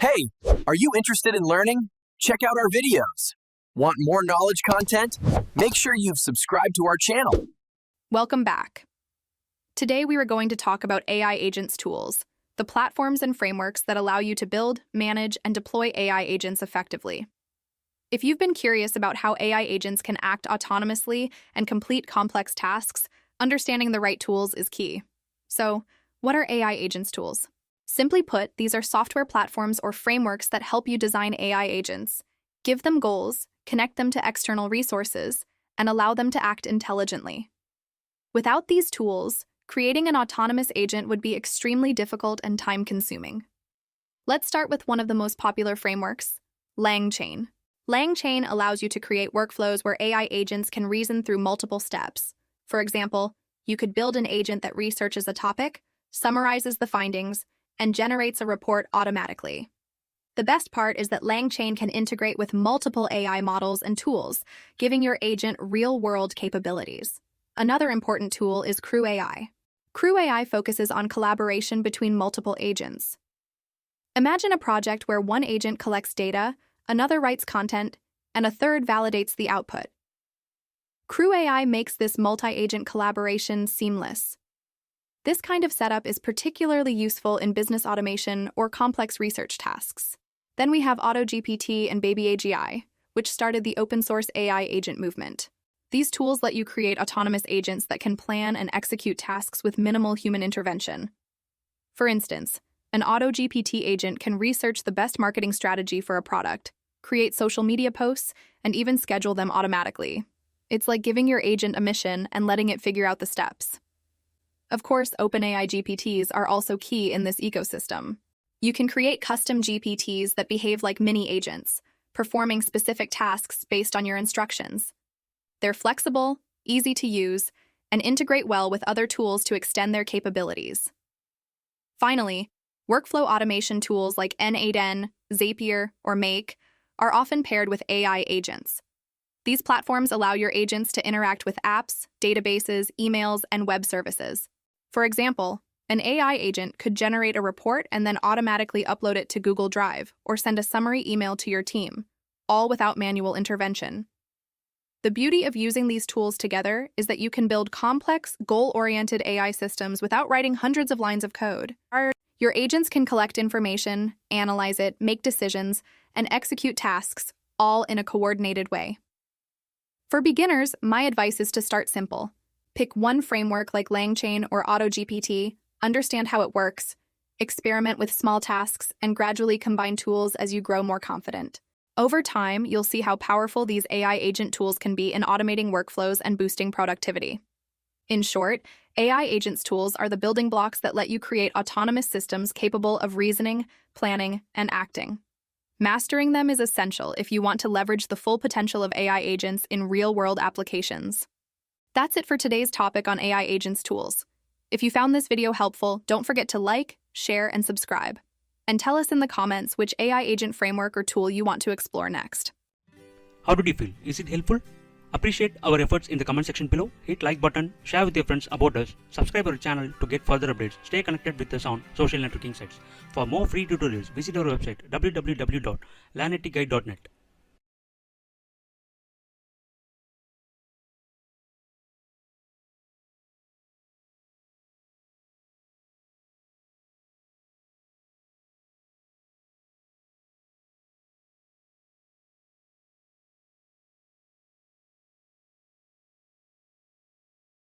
Hey, are you interested in learning? Check out our videos. Want more knowledge content? Make sure you've subscribed to our channel. Welcome back. Today we are going to talk about AI agents tools, the platforms and frameworks that allow you to build, manage, and deploy AI agents effectively. If you've been curious about how AI agents can act autonomously and complete complex tasks, understanding the right tools is key. So, what are AI agents tools? Simply put, these are software platforms or frameworks that help you design AI agents, give them goals, connect them to external resources, and allow them to act intelligently. Without these tools, creating an autonomous agent would be extremely difficult and time-consuming. Let's start with one of the most popular frameworks, LangChain. LangChain allows you to create workflows where AI agents can reason through multiple steps. For example, you could build an agent that researches a topic, summarizes the findings, and generates a report automatically. The best part is that LangChain can integrate with multiple AI models and tools, giving your agent real-world capabilities. Another important tool is CrewAI. CrewAI focuses on collaboration between multiple agents. Imagine a project where one agent collects data, another writes content, and a third validates the output. CrewAI makes this multi-agent collaboration seamless. This kind of setup is particularly useful in business automation or complex research tasks. Then we have AutoGPT and BabyAGI, which started the open-source AI agent movement. These tools let you create autonomous agents that can plan and execute tasks with minimal human intervention. For instance, an AutoGPT agent can research the best marketing strategy for a product, create social media posts, and even schedule them automatically. It's like giving your agent a mission and letting it figure out the steps. Of course, OpenAI GPTs are also key in this ecosystem. You can create custom GPTs that behave like mini agents, performing specific tasks based on your instructions. They're flexible, easy to use, and integrate well with other tools to extend their capabilities. Finally, workflow automation tools like N8N, Zapier, or Make are often paired with AI agents. These platforms allow your agents to interact with apps, databases, emails, and web services. For example, an AI agent could generate a report and then automatically upload it to Google Drive or send a summary email to your team, all without manual intervention. The beauty of using these tools together is that you can build complex, goal-oriented AI systems without writing hundreds of lines of code. Your agents can collect information, analyze it, make decisions, and execute tasks, all in a coordinated way. For beginners, my advice is to start simple. Pick one framework like LangChain or AutoGPT, understand how it works, experiment with small tasks, and gradually combine tools as you grow more confident. Over time, you'll see how powerful these AI agent tools can be in automating workflows and boosting productivity. In short, AI agents tools are the building blocks that let you create autonomous systems capable of reasoning, planning, and acting. Mastering them is essential if you want to leverage the full potential of AI agents in real-world applications. That's it for today's topic on AI agents tools. If you found this video helpful, don't forget to like, share, and subscribe. And tell us in the comments which AI agent framework or tool you want to explore next. How did you feel? Is it helpful? Appreciate our efforts in the comment section below. Hit like button, share with your friends about us, subscribe our channel to get further updates. Stay connected with us on social networking sites. For more free tutorials, visit our website www.lanetguide.net.